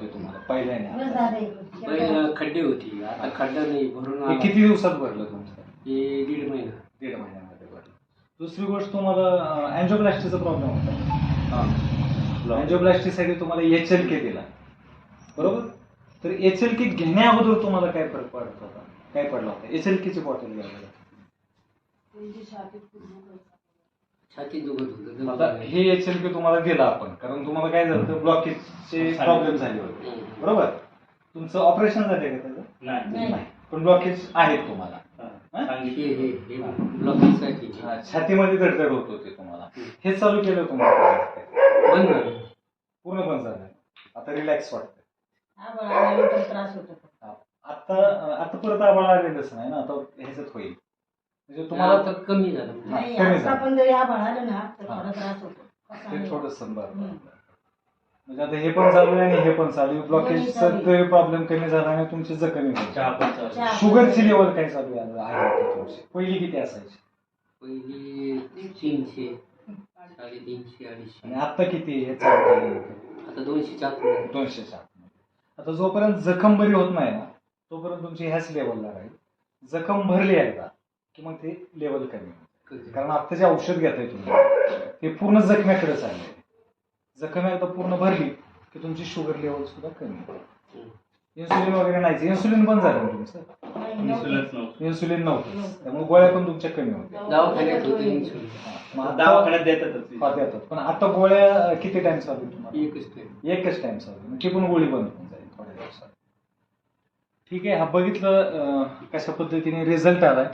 वाटतोय तुम्हाला पहिल्याने? पहिला खड्डे होती, आता खड्डा नाही, भरून हे आला. किती दिवसात भरलं तुमचं? हे 1.5 महिना. 1.5 महिन्यामध्ये भरलं. दुसरी गोष्ट, तुम्हाला अँजिओप्लास्टीचा प्रॉब्लेम होता. अँजिओप्लास्टीसाठी तुम्हाला HLK दिला, बरोबर? तर HLK घेण्या अगोदर तुम्हाला काय फरक पडत होता? काय पडला होता HLKची बॉटल घ्यायला? छाती दुखत होतं. आता हे HLK तुम्हाला दिला आपण, कारण तुम्हाला काय झालं तर ब्लॉकेजचे प्रॉब्लेम झाले होते, बरोबर? तुमचं ऑपरेशन झाले का त्याचं? नाही. पण ब्लॉकेज आहेत तुम्हाला. ब्लॉकेजसाठी छातीमध्ये धडधड होत होते तुम्हाला. हे चालू केलं तुम्हाला? बंद झालं. पूर्ण बंद झालं. आता रिलॅक्स वाटतं. त्रास होतो. आता परत आबाळ आलेलंच नाही ना, आता ह्याच्यात होईल. म्हणजे तुम्हाला आता कमी झालं. नाही, कमी आता झालं. पण जरी आभाळ आलं ना तर थोडा त्रास होतो. ते थोडंसं म्हणजे आता हे पण चालू आहे आणि हे पण चालू आहे. ब्लॉकेजचा प्रॉब्लेम कमी झाला आणि तुमची जखमी होईल. शुगरची लेवल काय चालू आहे आता तुमची? पहिली किती असायची? पहिली 300, 350, 250. आणि आता किती हे चालू आहे? आता 200च्या आत. 200च्या. आता जोपर्यंत जखम बरी होत नाही ना तोपर्यंत तुमची ह्याच लेवलला राहील. जखम भरली एकदा की मग ते लेवल कमी होईल. कारण आता जे औषध घेताय तुम्ही ते पूर्ण जखम्याकडे चाललंय. जखम एकदा पूर्ण भरली की तुमची शुगर लेवल सुद्धा कमी होईल. इन्सुलिन वगैरे नाही, इन्सुलिन बंद झालं ना तुमचं? इन्सुलिन नव्हतं, त्यामुळे गोळ्या पण तुमच्या कमी होत्या. दवाखान्यात होते इन्सुलिन. दवाखान्यात देतात. पण आता गोळ्या किती टाइम चालू आहे तुम्हाला? एकच टाइम. एकच टाइम चालू. ती पण गोळी बंद होऊन जाईल थोड्या दिवसात. ठीक आहे. हा बघितलं कशा पद्धतीने रिझल्ट आलाय.